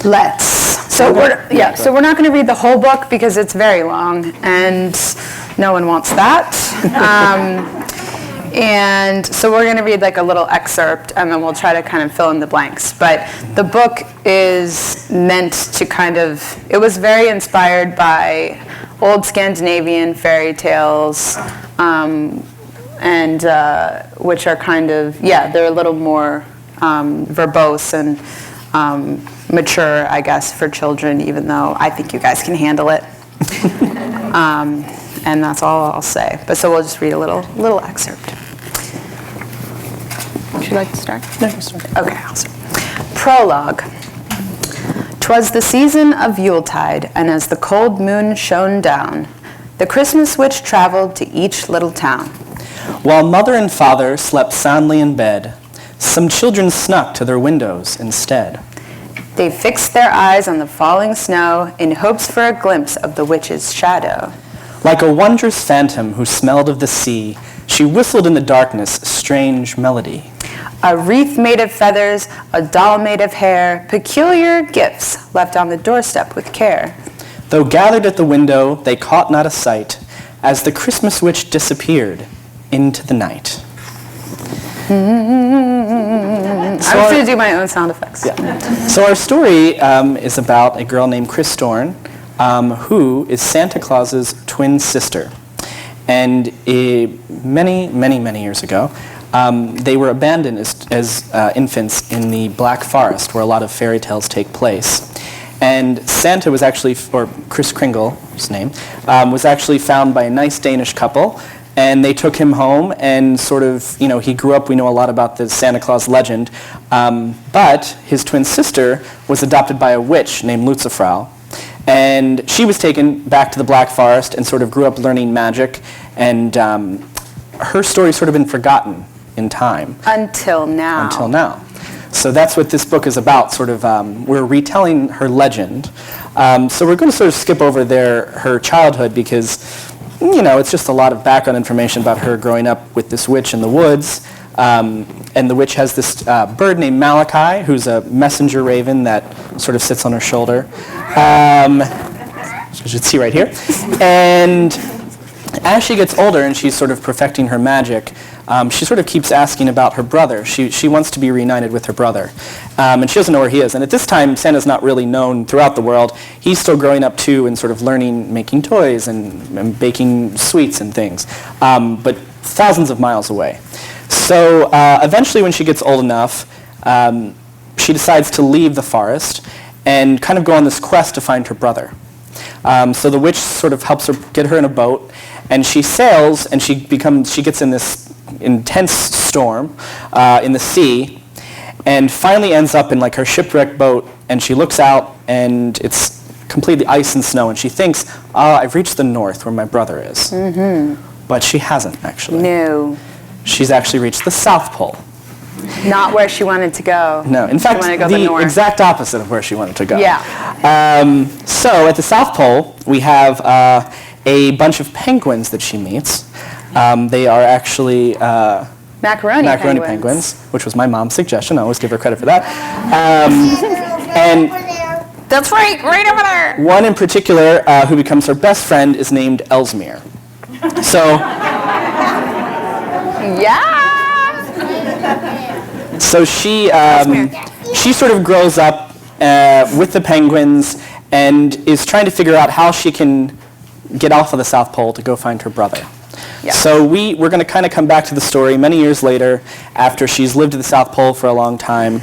Let's. So we're not going to read the whole book because it's very long, and no one wants that. And so we're going to read like a little excerpt, and then we'll try to kind of fill in the blanks. But the book is meant to it was very inspired by old Scandinavian fairy tales, and which are they're a little more verbose and mature, I guess, for children, even though I think you guys can handle it. And that's all I'll say. But so we'll just read a little excerpt. Would you like to start? No, you start. Okay, I'll start. Prologue. 'Twas the season of Yuletide, and as the cold moon shone down, the Christmas witch traveled to each little town. While mother and father slept soundly in bed, some children snuck to their windows instead. They fixed their eyes on the falling snow in hopes for a glimpse of the witch's shadow. Like a wondrous phantom who smelled of the sea, she whistled in the darkness a strange melody. A wreath made of feathers, a doll made of hair, peculiar gifts left on the doorstep with care. Though gathered at the window, they caught not a sight, as the Christmas witch disappeared into the night. I'm just going to do my own sound effects. Yeah. So our story is about a girl named Chris Dorn, who is Santa Claus's twin sister. And many, many, many years ago, they were abandoned as infants in the Black Forest, where a lot of fairy tales take place. And Santa was actually, or Kris Kringle, his name, was actually found by a nice Danish couple. And they took him home and he grew up, we know a lot about the Santa Claus legend, but his twin sister was adopted by a witch named Lutzefrau. And she was taken back to the Black Forest and sort of grew up learning magic, and her story's sort of been forgotten in time. Until now. So that's what this book is about, we're retelling her legend. So we're going to sort of skip over her childhood because it's just a lot of background information about her growing up with this witch in the woods. And the witch has this bird named Malachi, who's a messenger raven that sort of sits on her shoulder. So you should see right here. And as she gets older and she's sort of perfecting her magic, she sort of keeps asking about her brother. She wants to be reunited with her brother. And she doesn't know where he is. And at this time, Santa's not really known throughout the world. He's still growing up too and sort of learning, making toys and baking sweets and things, but thousands of miles away. So eventually when she gets old enough, she decides to leave the forest and kind of go on this quest to find her brother. So the witch sort of helps her get her in a boat, and she sails, and she gets in this intense storm in the sea, and finally ends up in like her shipwrecked boat, and she looks out, and it's completely ice and snow, and she thinks, I've reached the north where my brother is. Mm-hmm. But she hasn't, actually. No. She's actually reached the South Pole. Not where she wanted to go. No, in fact, the exact opposite of where she wanted to go. Yeah. So at the South Pole, we have a bunch of penguins that she meets. They are actually macaroni penguins, which was my mom's suggestion. I always give her credit for that. And that's right over there. One in particular who becomes her best friend is named Ellesmere. So. Yeah. So she sort of grows up with the penguins and is trying to figure out how she can get off of the South Pole to go find her brother. Yeah. So we're going to kind of come back to the story many years later after she's lived at the South Pole for a long time,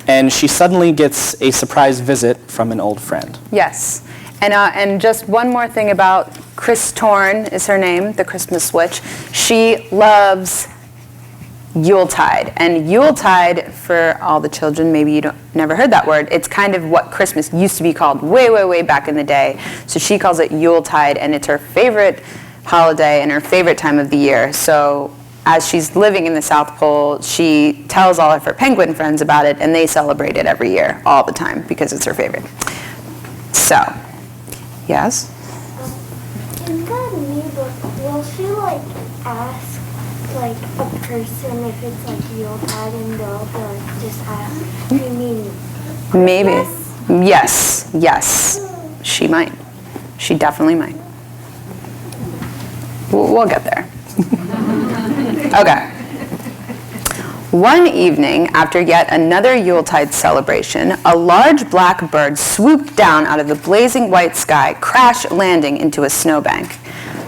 and she suddenly gets a surprise visit from an old friend. Yes. And just one more thing about Chris Dorn is her name, the Christmas witch. She loves Yuletide. And Yuletide, for all the children, maybe you never heard that word, it's kind of what Christmas used to be called way, way, way back in the day. So she calls it Yuletide, and it's her favorite holiday and her favorite time of the year. So as she's living in the South Pole, she tells all of her penguin friends about it, and they celebrate it every year, all the time, because it's her favorite. So, yes? In the new book, will she, ask, a person if it's, Yuletide, and they'll just ask, what do you mean? Maybe. Yes. Yes, she might. She definitely might. We'll get there. Okay. One evening, after yet another Yuletide celebration, a large black bird swooped down out of the blazing white sky, crash landing into a snowbank.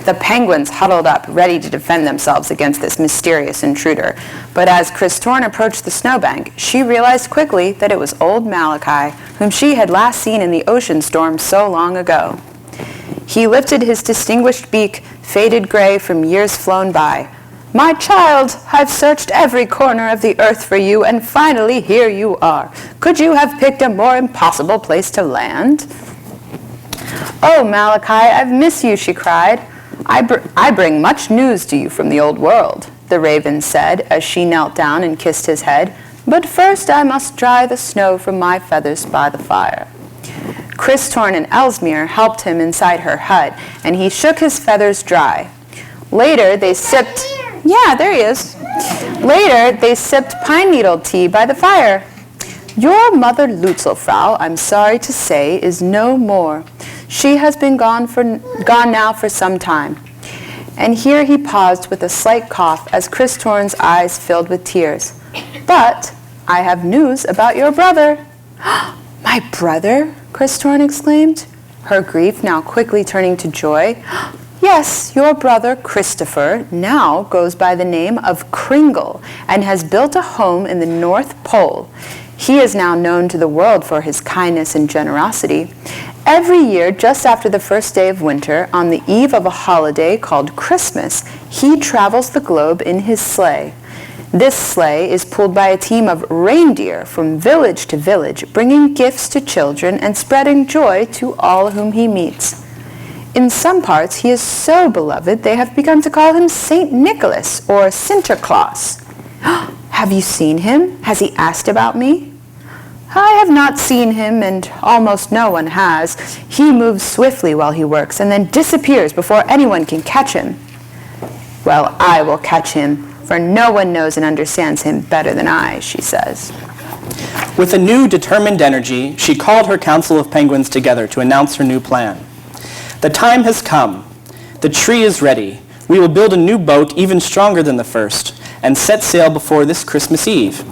The penguins huddled up, ready to defend themselves against this mysterious intruder. But as Chris Torn approached the snowbank, she realized quickly that it was old Malachi, whom she had last seen in the ocean storm so long ago. He lifted his distinguished beak, faded gray from years flown by. "My child, I've searched every corner of the earth for you, and finally here you are. Could you have picked a more impossible place to land?" "Oh, Malachi, I've missed you," she cried. I bring much news to you from the old world," the raven said as she knelt down and kissed his head. "But first I must dry the snow from my feathers by the fire." Chris Torn and Ellesmere helped him inside her hut, and he shook his feathers dry. Later they sipped... Yeah, there he is. Later they sipped pine needle tea by the fire. "Your mother Lutzelfrau, I'm sorry to say, is no more. She has been gone now for some time." And here he paused with a slight cough as Chris Torn's eyes filled with tears. "But I have news about your brother." "My brother?" Chris Torn exclaimed, her grief now quickly turning to joy. "Yes, your brother Christopher now goes by the name of Kringle and has built a home in the North Pole. He is now known to the world for his kindness and generosity. Every year, just after the first day of winter, on the eve of a holiday called Christmas, he travels the globe in his sleigh. This sleigh is pulled by a team of reindeer from village to village, bringing gifts to children and spreading joy to all whom he meets. In some parts, he is so beloved they have begun to call him Saint Nicholas or Sinterklaas." "Have you seen him? Has he asked about me?" "I have not seen him, and almost no one has. He moves swiftly while he works and then disappears before anyone can catch him." "Well, I will catch him, for no one knows and understands him better than I," she says. With a new, determined energy, she called her council of penguins together to announce her new plan. "The time has come. The tree is ready. We will build a new boat even stronger than the first and set sail before this Christmas Eve."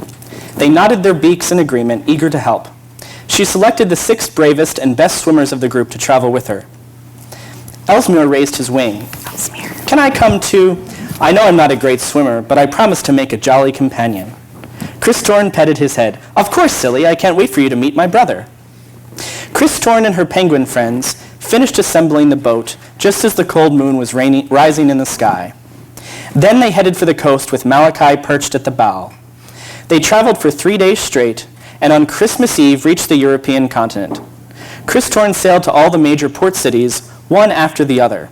They nodded their beaks in agreement, eager to help. She selected the 6 bravest and best swimmers of the group to travel with her. Ellesmere raised his wing. Ellesmere. "Can I come too? I know I'm not a great swimmer, but I promise to make a jolly companion." Chris Torn petted his head. "Of course, silly. I can't wait for you to meet my brother." Chris Torn and her penguin friends finished assembling the boat just as the cold moon was rising in the sky. Then they headed for the coast with Malachi perched at the bow. They traveled for 3 days straight, and on Christmas Eve reached the European continent. Chris Torn sailed to all the major port cities, one after the other.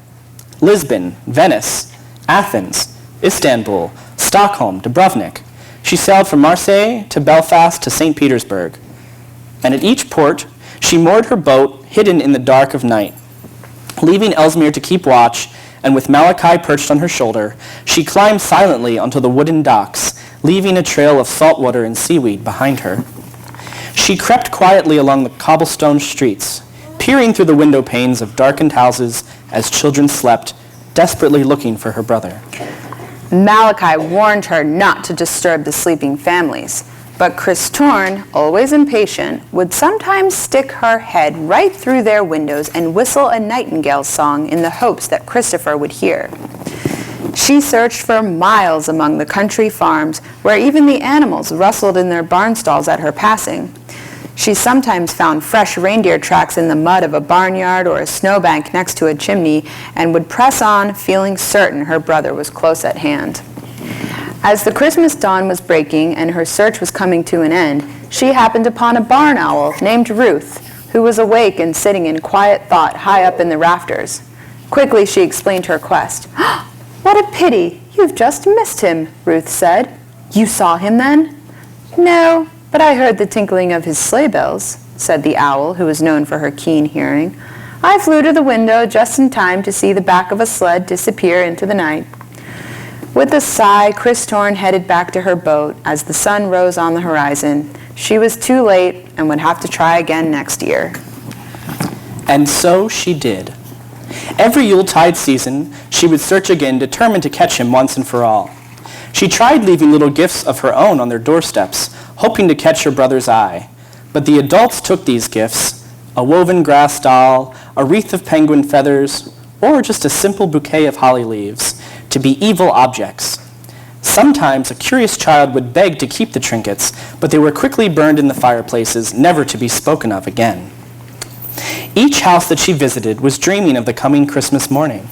Lisbon, Venice, Athens, Istanbul, Stockholm, Dubrovnik. She sailed from Marseille to Belfast to St. Petersburg. And at each port, she moored her boat hidden in the dark of night. Leaving Ellesmere to keep watch, and with Malachi perched on her shoulder, she climbed silently onto the wooden docks, leaving a trail of salt water and seaweed behind her. She crept quietly along the cobblestone streets, peering through the window panes of darkened houses as children slept, desperately looking for her brother. Malachi warned her not to disturb the sleeping families, but Chris Torn, always impatient, would sometimes stick her head right through their windows and whistle a nightingale's song in the hopes that Christopher would hear. She searched for miles among the country farms, where even the animals rustled in their barn stalls at her passing. She sometimes found fresh reindeer tracks in the mud of a barnyard or a snowbank next to a chimney, and would press on, feeling certain her brother was close at hand. As the Christmas dawn was breaking and her search was coming to an end, she happened upon a barn owl named Ruth, who was awake and sitting in quiet thought high up in the rafters. Quickly she explained her quest. "What a pity! You've just missed him," Ruth said. "You saw him then?" "No, but I heard the tinkling of his sleigh bells," said the owl, who was known for her keen hearing. "I flew to the window just in time to see the back of a sled disappear into the night." With a sigh, Chris Torn headed back to her boat as the sun rose on the horizon, She was too late and would have to try again next year. And so she did. Every Yuletide season, she would search again, determined to catch him once and for all. She tried leaving little gifts of her own on their doorsteps, hoping to catch her brother's eye. But the adults took these gifts, a woven grass doll, a wreath of penguin feathers, or just a simple bouquet of holly leaves, to be evil objects. Sometimes a curious child would beg to keep the trinkets, but they were quickly burned in the fireplaces, never to be spoken of again. Each house that she visited was dreaming of the coming Christmas morning.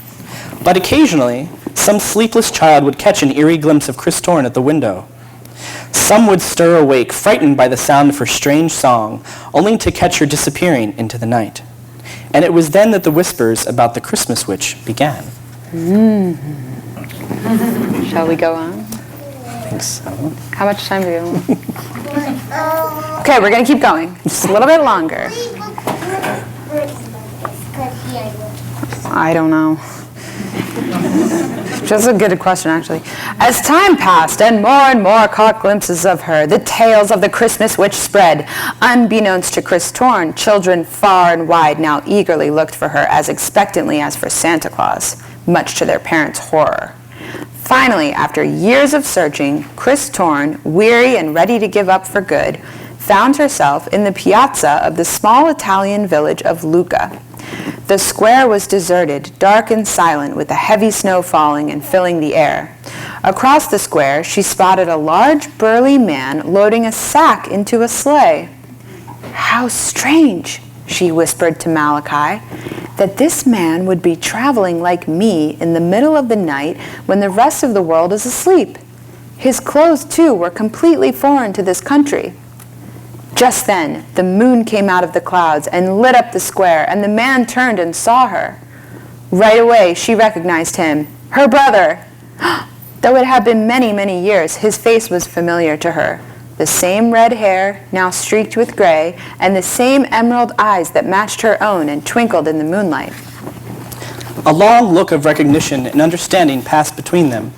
But occasionally, some sleepless child would catch an eerie glimpse of Chris Torn at the window. Some would stir awake, frightened by the sound of her strange song, only to catch her disappearing into the night. And it was then that the whispers about the Christmas witch began. Shall we go on? I think so. How much time do we have? Okay, we're going to keep going. Just a little bit longer. I don't know. Just a good question, actually. As time passed and more caught glimpses of her, the tales of the Christmas witch spread. Unbeknownst to Chris Torn, children far and wide now eagerly looked for her as expectantly as for Santa Claus, much to their parents' horror. Finally, after years of searching, Chris Torn, weary and ready to give up for good, found herself in the piazza of the small Italian village of Lucca. The square was deserted, dark and silent, with a heavy snow falling and filling the air. Across the square, she spotted a large, burly man loading a sack into a sleigh. "How strange," she whispered to Malachi, "that this man would be traveling like me in the middle of the night when the rest of the world is asleep. His clothes, too, were completely foreign to this country." Just then, the moon came out of the clouds and lit up the square, and the man turned and saw her. Right away, she recognized him, her brother. Though it had been many years, his face was familiar to her. The same red hair, now streaked with gray, and the same emerald eyes that matched her own and twinkled in the moonlight. A long look of recognition and understanding passed between them.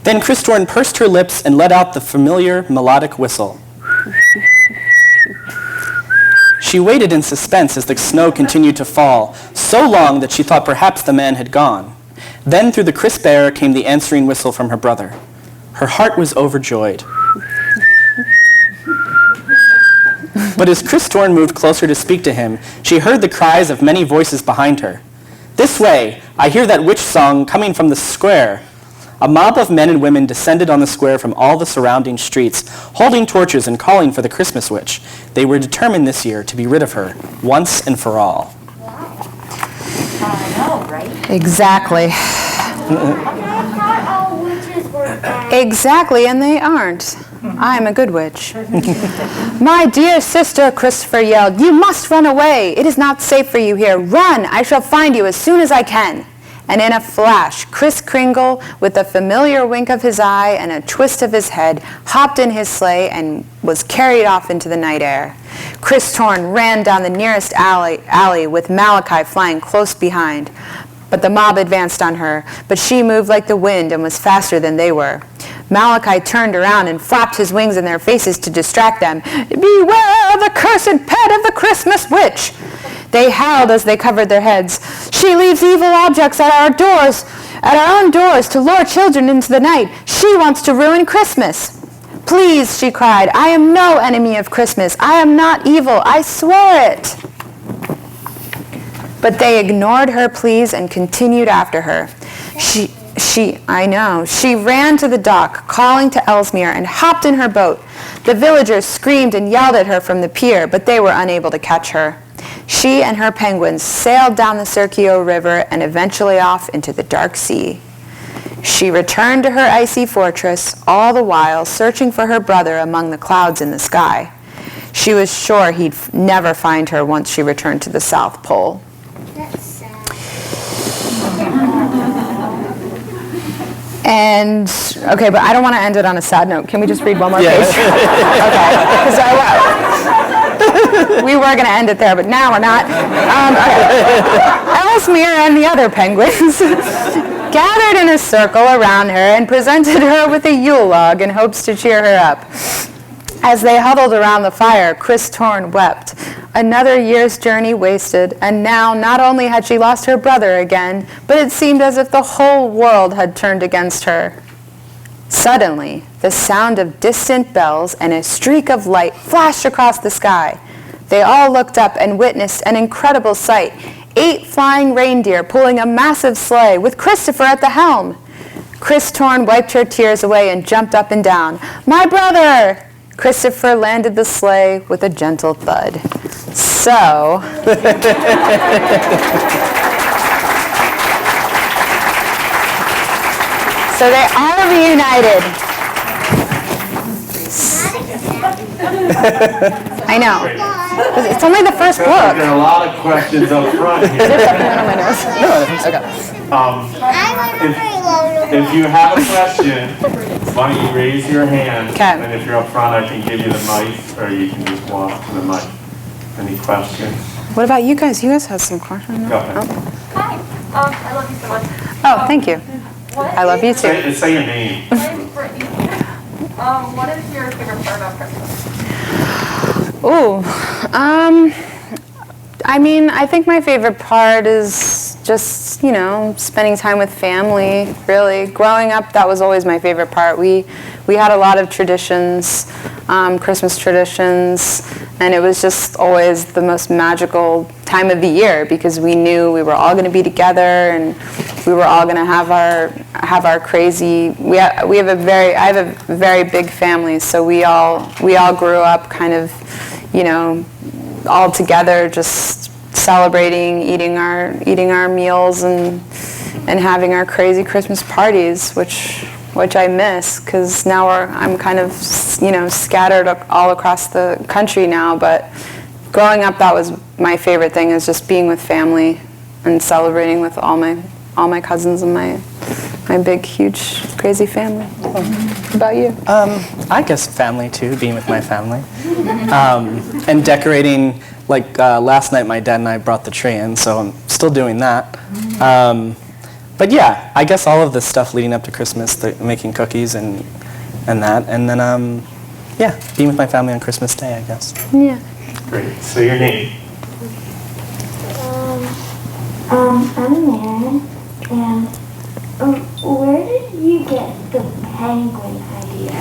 Then Chris Torn pursed her lips and let out the familiar melodic whistle. She waited in suspense as the snow continued to fall, so long that she thought perhaps the man had gone. Then through the crisp air came the answering whistle from her brother. Her heart was overjoyed. But as Chris Torn moved closer to speak to him, she heard the cries of many voices behind her. "This way! I hear that witch song coming from the square." A mob of men and women descended on the square from all the surrounding streets, holding torches and calling for the Christmas witch. They were determined this year to be rid of her, once and for all. I know, right? Exactly. I thought all witches were bad. Exactly, and they aren't. I'm a good witch. "My dear sister," Christopher yelled, "you must run away. It is not safe for you here. Run! I shall find you as soon as I can." And in a flash, Kris Kringle, with a familiar wink of his eye and a twist of his head, hopped in his sleigh and was carried off into the night air. Chris Torn ran down the nearest alley with Malachi flying close behind. But the mob advanced on her, but she moved like the wind and was faster than they were. Malachi turned around and flapped his wings in their faces to distract them. "Beware of the cursed pet of the Christmas witch!" They howled as they covered their heads. "She leaves evil objects at our own doors, to lure children into the night. She wants to ruin Christmas." "Please," she cried, "I am no enemy of Christmas. I am not evil. I swear it." But they ignored her pleas and continued after her. She ran to the dock, calling to Ellesmere, and hopped in her boat. The villagers screamed and yelled at her from the pier, but they were unable to catch her. She and her penguins sailed down the Serchio River and eventually off into the dark sea. She returned to her icy fortress, all the while searching for her brother among the clouds in the sky. She was sure he'd never find her once she returned to the South Pole. That's sad. And, okay, but I don't want to end it on a sad note. Can we just read one more page? Okay. 'Cause we were going to end it there, but now we're not. Okay. Ellesmere and the other penguins gathered in a circle around her and presented her with a Yule log in hopes to cheer her up. As they huddled around the fire, Chris Torn wept. Another year's journey wasted, and now not only had she lost her brother again, but it seemed as if the whole world had turned against her. Suddenly, the sound of distant bells and a streak of light flashed across the sky. They all looked up and witnessed an incredible sight. 8 flying reindeer pulling a massive sleigh with Christopher at the helm. Chris Torn wiped her tears away and jumped up and down. "My brother!" Christopher landed the sleigh with a gentle thud. So, so they are reunited. I know. It's only the first book. There are a lot of questions up front here. If you have a question, why don't you raise your hand? Okay. And if you're up front, I can give you the mic, or you can just walk to the mic. Any questions? What about you guys? You guys have some questions? Go ahead. Hi. I love you so much. Oh, thank you. I love you too. Say your name. My name's Brittany. What is your favorite part about Christmas? Ooh, I mean, I think my favorite part is just, spending time with family, really. Growing up, that was always my favorite part. We had a lot of traditions, Christmas traditions, and it was just always the most magical time of the year because we knew we were all going to be together and we were all going to have our crazy. I have a very big family, so we all grew up kind of, all together, just celebrating, eating our meals and having our crazy Christmas parties, which I miss because now I'm kind of scattered all across the country now. But growing up, that was my favorite thing, is just being with family and celebrating with all my cousins and my big, huge, crazy family. What about you? I guess family too, being with my family. And decorating, like last night my dad and I brought the tree in, so I'm still doing that. But yeah, I guess all of the stuff leading up to Christmas, making cookies and that. And then, yeah, being with my family on Christmas Day, I guess. Yeah. Great. Say your name. I'm Maren, and where did you get the penguin idea?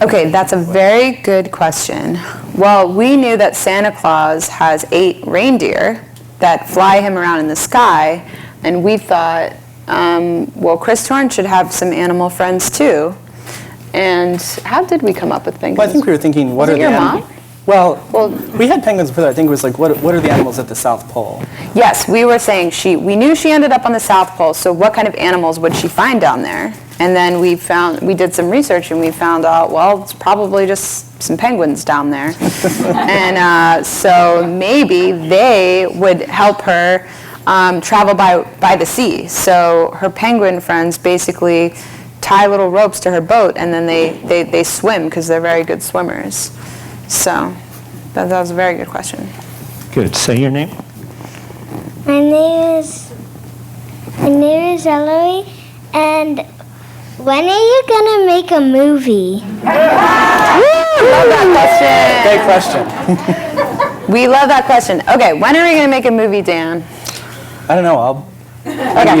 Okay, that's a very good question. Well, we knew that Santa Claus has 8 reindeer that fly him around in the sky, and we thought, well, Chris Torn should have some animal friends too. And how did we come up with penguins? Well, I think we were thinking, what Was are it your the mom? Well, we had penguins before that. I think it was like, what are the animals at the South Pole? Yes, we were saying we knew she ended up on the South Pole, so what kind of animals would she find down there? And then we did some research and we found out, well, it's probably just some penguins down there. And so maybe they would help her travel by the sea. So her penguin friends basically tie little ropes to her boat and then they swim because they're very good swimmers. So that was a very good question. Good. Say your name. My name is Ellery, and when are you gonna make a movie? Love that question. Great question. We love that question. Okay, when are we going to make a movie, Dan? I don't know. Okay,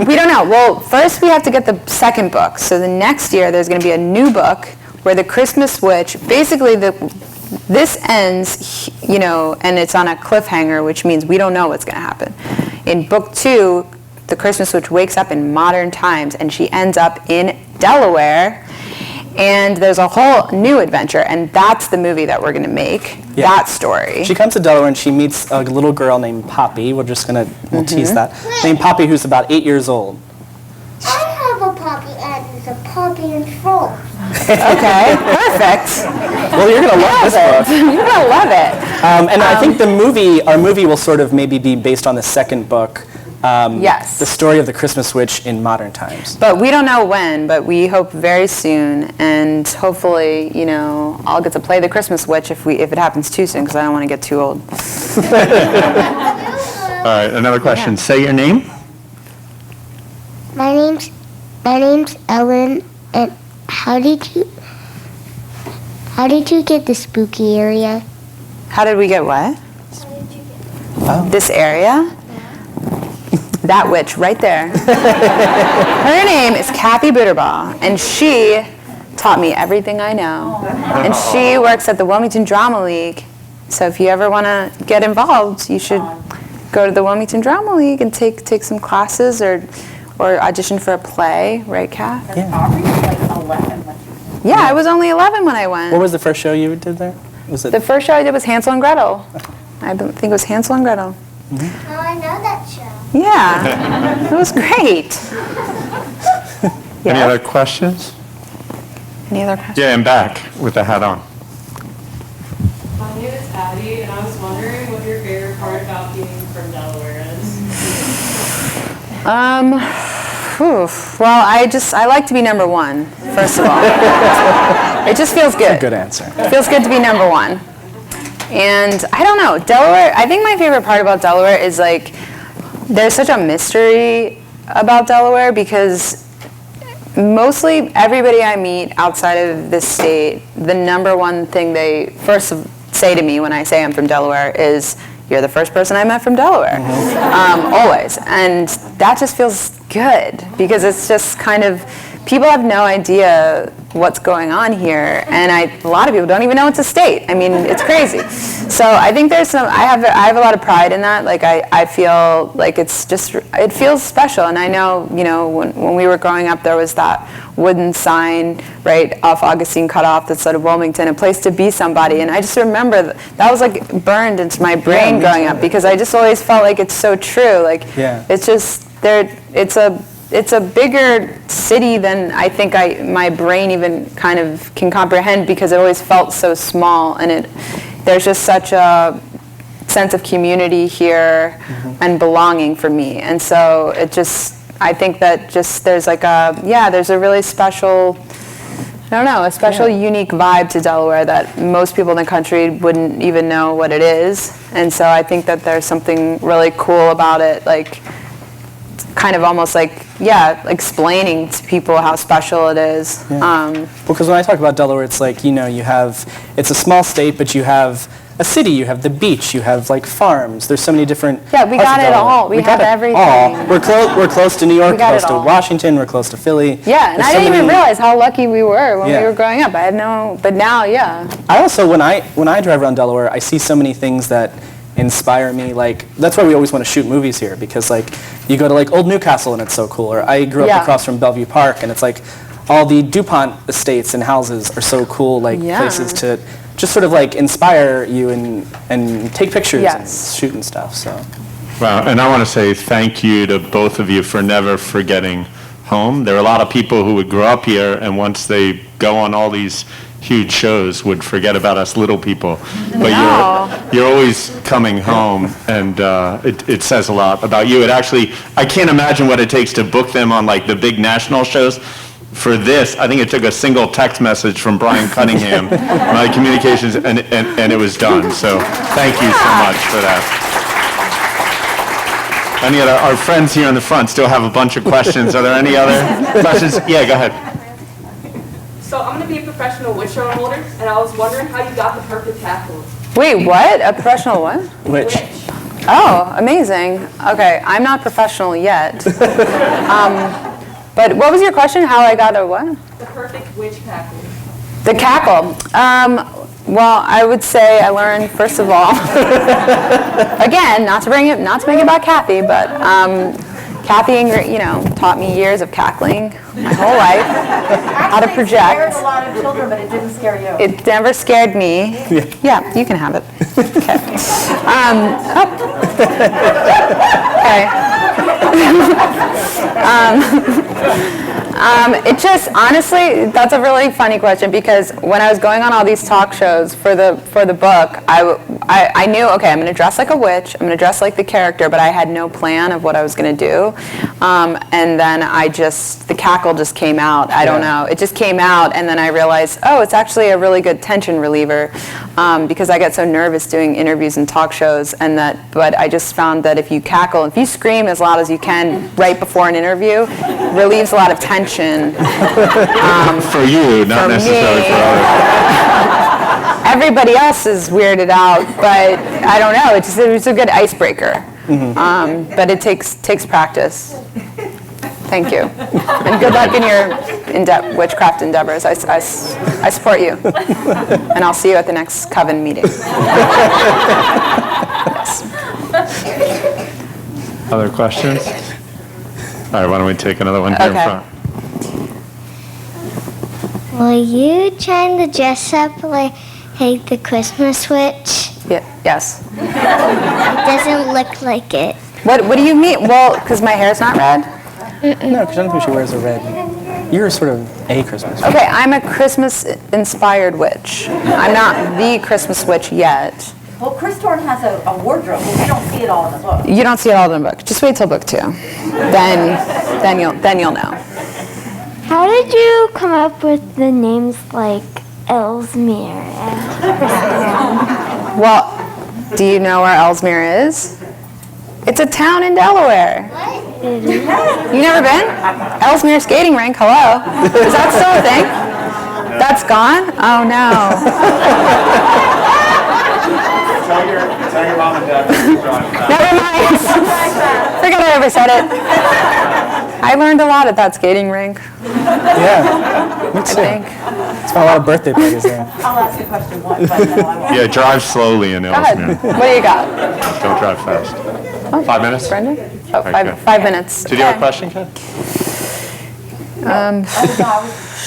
we don't know. Well, first we have to get the second book. So the next year there's going to be a new book where the Christmas Witch, basically this ends, and it's on a cliffhanger, which means we don't know what's going to happen. In book 2, the Christmas Witch wakes up in modern times and she ends up in Delaware. And there's a whole new adventure, and that's the movie that we're going to make, that story. She comes to Delaware and she meets a little girl named Poppy. We'll tease that. Named Poppy, who's about 8 years old. I have a puppy, and it's a puppy in full. Okay, perfect. Well, you're going to love this book. You're going to love it. And I think our movie will sort of maybe be based on the second book. Yes. The story of the Christmas Witch in modern times. But we don't know when, but we hope very soon, and hopefully, I'll get to play the Christmas Witch if it happens too soon, because I don't want to get too old. All right. Another question. Yeah. Say your name. My name's Ellen, and how did How did you get the spooky area? How did we get what? How did you get This area? That witch right there. Her name is Kathy Bitterbaugh, and she taught me everything I know. And she works at the Wilmington Drama League. So if you ever want to get involved, you should go to the Wilmington Drama League and take some classes or audition for a play, right, Kath? Aubrey was like 11 when she was Yeah, I was only 11 when I went. What was the first show you did there? Was it? The first show I did was Hansel and Gretel. I think it was Hansel and Gretel. Oh, I know that show. Yeah, it was great. Any Yeah. other questions? Any other questions? Yeah, and back with the hat on. My name is Addie, and I was wondering what your favorite part about being from Delaware is. Well, I like to be number one, first of all. It just feels good. Good answer. It feels good to be number one. And I don't know, Delaware, I think my favorite part about Delaware is like, there's such a mystery about Delaware because mostly everybody I meet outside of this state, the number one thing they first say to me when I say I'm from Delaware is, you're the first person I met from Delaware, always. And that just feels good because it's just kind of, people have no idea what's going on here, and a lot of people don't even know it's a state. I mean, it's crazy. So I think there's some, I have a lot of pride in that. Like I feel like it's just, it feels special. And I know, when we were growing up, there was that wooden sign right off Augustine Cutoff that said Wilmington, a place to be somebody. And I just remember that was like burned into my brain growing up because I just always felt like it's so true. Like it's just it's a bigger city than I think my brain even kind of can comprehend because it always felt so small, and there's just such a sense of community here and belonging for me. And so I think that just there's a really special, unique vibe to Delaware that most people in the country wouldn't even know what it is. And so I think that there's something really cool about it, like kind of almost like, explaining to people how special it is. Because when I talk about Delaware, it's like, it's a small state, but you have a city, you have the beach, you have like farms. There's so many different We parts got of it Delaware. all. We have everything. All. We're close to New York, got close it to all. Washington, we're close to Philly. Yeah, and There's I so didn't even many- realize how lucky we were when we were growing up. I had no, but now, I also, when I drive around Delaware, I see so many things that inspire me. Like, that's why we always want to shoot movies here, because like you go to like Old Newcastle and it's so cool, or I grew up across from Bellevue Park and it's like all the DuPont estates and houses are so cool, like places to just sort of like inspire you and take pictures and shoot and stuff. So Wow, and I want to say thank you to both of you for never forgetting home. There are a lot of people who would grow up here and once they go on all these huge shows would forget about us little people. But you're always coming home, and it says a lot about you. It actually, I can't imagine what it takes to book them on like the big national shows. For this, I think it took a single text message from Brian Cunningham, my communications, and it was done. So thank you so much for that. Any other, our friends here in the front still have a bunch of questions. Are there any other questions? Yeah, go ahead. So I'm going to be a professional witch show holder, and I was wondering how you got the perfect cackle. Wait, what? A professional what? which Oh, amazing. Okay, I'm not professional yet. But what was your question? How I got a what? The perfect witch cackle. The cackle. Well, I would say I learned, first of all, again, not to make it about Kathy, but Kathy, taught me years of cackling my whole life, how to project. It scared a lot of children, but it didn't scare you. It never scared me. Yeah, you can have it. Okay. It just, honestly, that's a really funny question because when I was going on all these talk shows for the book, I knew, okay, I'm going to dress like a witch, I'm going to dress like the character, but I had no plan of what I was going to do. And then the cackle just came out. I don't know. It just came out, and then I realized, oh, it's actually a really good tension reliever because I get so nervous doing interviews and talk shows, but I just found that if you cackle, if you scream as loud as you can right before an interview, relieves a lot of tension. For you, not For necessarily me. for others. everybody else is weirded out, but I don't know. It was a good icebreaker. But it takes practice. Thank you. And good luck in your witchcraft endeavors. I support you. And I'll see you at the next coven meeting. Yes. Other questions? All right, why don't we take another one here in Okay. front? Were you trying to dress up like the Christmas witch? Yes. It doesn't look like it. What do you mean? Well, because my hair's not red? No, because I don't think she wears a red. You're sort of a Christmas. Okay, I'm a Christmas-inspired witch. I'm not the Christmas witch yet. Well, Chris Thorne has a wardrobe, but we don't see it all in the book. You don't see it all in the book. Just wait till book 2. Then you'll know. How did you come up with the names like Ellesmere and Christmas? Well, do you know where Ellesmere is? It's a town in Delaware. You never been? Ellesmere skating rink, hello. Is that still a thing? That's gone? Oh no. Tell your mom and dad. Never mind. Forget I ever said it. I learned a lot at that skating rink, Yeah, me I too. think. It's a lot of birthday parties there. I'll ask the question once, but no, I won't. Yeah, drive slowly in Go ahead. Ellesmere. What do you got? Don't drive fast. 5 minutes? Brendan? Oh, Okay. 5 minutes. Did you have a question, Ken?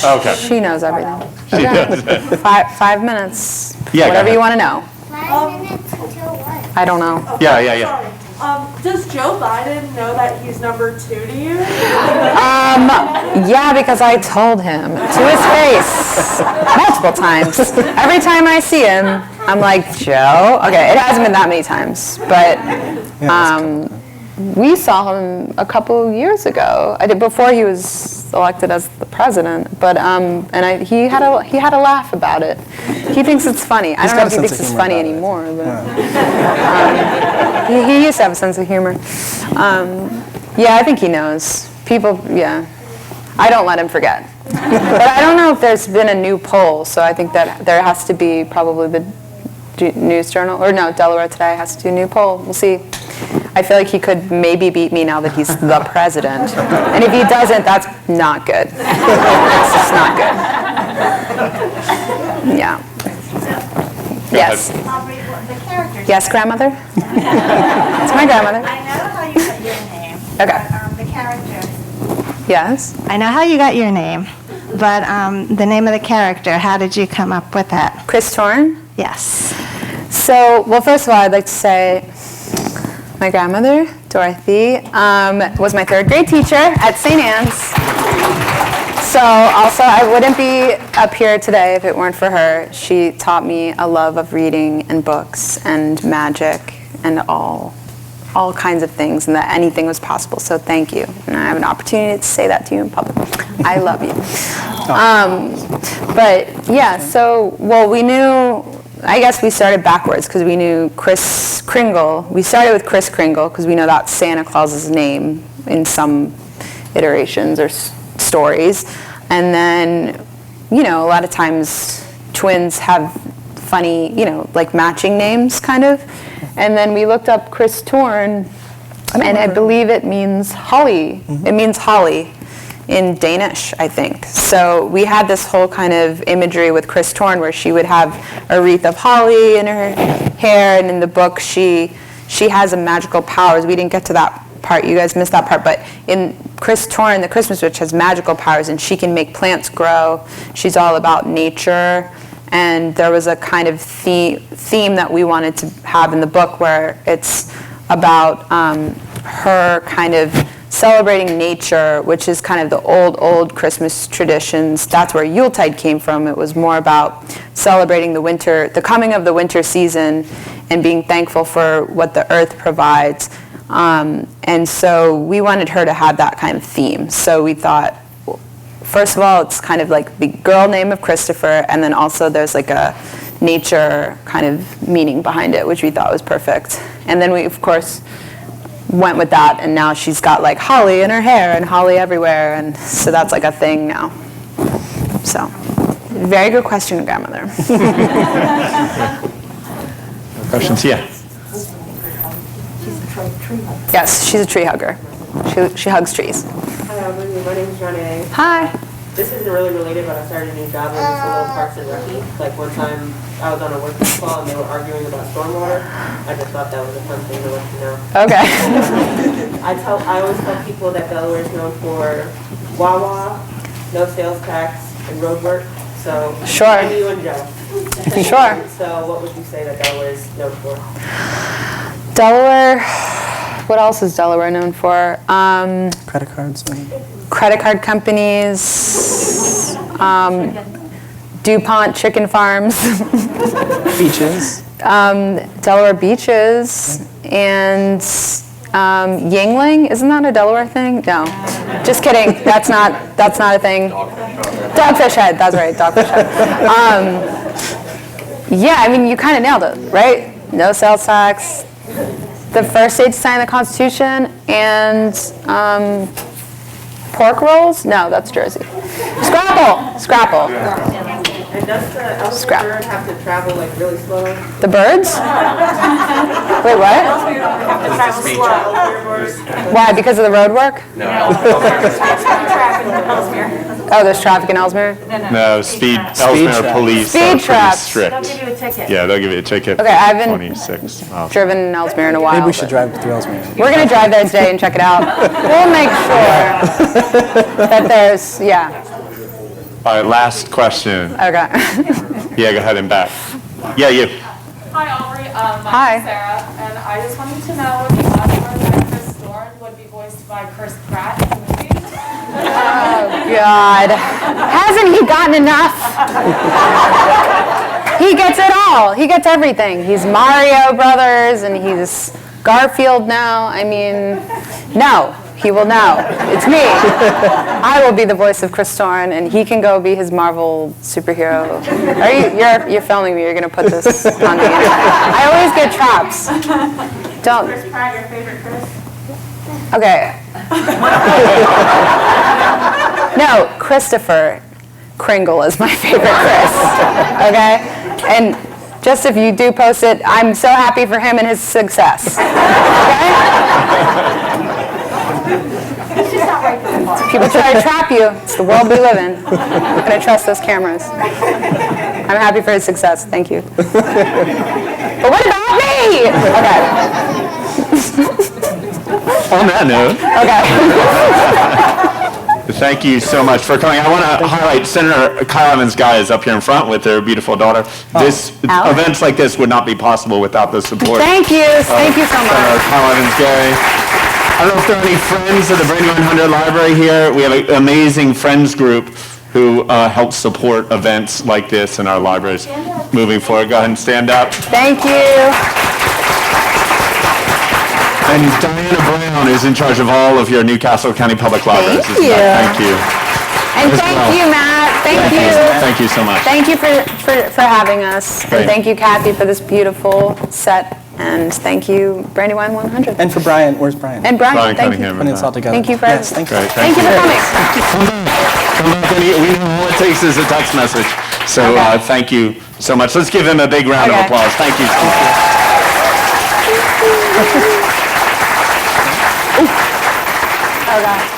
Okay. She knows everything. She does. 5 minutes. Yeah, go Whatever ahead. you want to know. 5 minutes until what? I don't know. Yeah. Does Joe Biden know that he's number 2 to you? Yeah, because I told him to his face multiple times. Every time I see him, I'm like, Joe? Okay, it hasn't been that many times, but we saw him a couple years ago. I did before he was elected as the president, but he had a laugh about it. He thinks it's funny. I don't know if he thinks it's funny anymore, but he used to have a sense of humor. Yeah, I think he knows. People, yeah. I don't let him forget. But I don't know if there's been a new poll, so I think that there has to be probably the News Journal, or no, Delaware Today has to do a new poll. We'll see. I feel like he could maybe beat me now that he's the president. And if he doesn't, that's not good. That's just not good. Yeah. Yes. Aubrey, the characters. Yes, grandmother? It's my grandmother. I know how you got your name. Okay. But, the character. Yes. I know how you got your name, but the name of the character, how did you come up with that? Chris Thorne? Yes. So, well, first of all, I'd like to say my grandmother, Dorothy, was my 3rd grade teacher at St. Anne's. So also, I wouldn't be up here today if it weren't for her. She taught me a love of reading and books and magic and all kinds of things, and that anything was possible. So thank you. And I have an opportunity to say that to you in public. I love you. But yeah, so, well, we knew, I guess we started backwards because we knew Kris Kringle. We started with Kris Kringle because we know that's Santa Claus's name in some iterations or stories. And then, a lot of times twins have funny, like matching names kind of. And then we looked up Chris Thorne, and I believe it means holly. It means holly in Danish, I think. So we had this whole kind of imagery with Chris Thorne where she would have a wreath of holly in her hair, and in the book she has a magical powers. We didn't get to that part. You guys missed that part. But in Chris Thorne, the Christmas witch has magical powers, and she can make plants grow. She's all about nature. And there was a kind of theme that we wanted to have in the book where it's about her kind of celebrating nature, which is kind of the old Christmas traditions. That's where Yuletide came from. It was more about celebrating the winter, the coming of the winter season, and being thankful for what the earth provides. And so we wanted her to have that kind of theme. So we thought, first of all, it's kind of like the girl name of Christopher, and then also there's like a nature kind of meaning behind it, which we thought was perfect. And then we, of course, went with that, and now she's got like holly in her hair and holly everywhere, and so that's like a thing now. So Very good question, grandmother. Questions? Yeah. Yes, she's a tree hugger. She hugs trees. Hi, Aubrey. My name is Johnny. Hi. This isn't really related, but I started a new job in just a little Parks and Rec. Like one time, I was on a work call and they were arguing about stormwater. I just thought that was a fun thing to let you know. Okay. I always tell people that Delaware is known for Wawa, no sales tax, and road work. So, Sure. and you and Joe. Sure. So, what would you say that Delaware is known for? Delaware, what else is Delaware known for? Credit cards. Credit card companies, DuPont chicken farms, Beaches. Delaware beaches, and Yingling. Isn't that a Delaware thing? No, just kidding. That's not a thing. Dogfish Head. That's right, Dogfish Head. Yeah, I mean, you kind of nailed it, right? No sales tax. The first state to sign the Constitution, and pork rolls? No, that's Jersey. Scrapple. And does the Ellsmere bird have to travel like really slow? The birds? Wait, what? Travel slow. Why? Because of the road work? Oh, there's traffic in Ellesmere? No, Ellesmere traps. police Speed are pretty traps. strict. They'll give you a ticket. Yeah, they'll give you a ticket. Okay, I haven't 26 miles. driven in Ellesmere in a while. Maybe we should but drive through Ellesmere. We're going to drive there today and check it out. We'll make sure that there's, yeah. All right, last question. Okay. Yeah, go ahead and back. Yeah, you. Hi, Aubrey. My Hi. name's Sarah, and I just wanted to know if you thought that Chris Thorne would be voiced by Chris Pratt in the movie. God. Hasn't he gotten enough? He gets it all. He gets everything. He's Mario Brothers and he's Garfield now. I mean, no, he will know. It's me. I will be the voice of Chris Thorne and he can go be his Marvel superhero. You're filming me. You're going to put this on the internet. I always get traps. Don't. Chris Pratt, your favorite Chris? Okay. No, Christopher Kringle is my favorite Chris. Okay? And just if you do post it, I'm so happy for him and his success. Okay? People try to trap you. It's the world we live in. I'm going to trust those cameras. I'm happy for his success. Thank you. But what about me? Okay. On that note. Okay. Thank you so much for coming. I want to highlight Senator Kyle Evans' guy is up here in front with their beautiful daughter. Events like this would not be possible without the support. Thank you. Thank you so much. Senator Kyle Evans Gary. I don't know if there are any friends of the Brandywine Hundred Library here. We have an amazing friends group who help support events like this in our libraries moving forward. Go ahead and stand up. Thank you. And Diana Brown is in charge of all of your Newcastle County Public Libraries. Thank you. Thank you. And As thank well. you, Matt. Thank you. Thank you so much. Thank you for having us. Great. And thank you, Kathy, for this beautiful set. And thank you, Brandywine 100. And for Brian, where's Brian? And Brian, Brian thank Cunningham. you. Putting this all together. Thank you for Yes, thank you. Great. Thank you for coming. Come back. We know all it takes is a text message. So Okay. thank you so much. Let's give him a big round of Okay. applause. Thank you. Oh, God.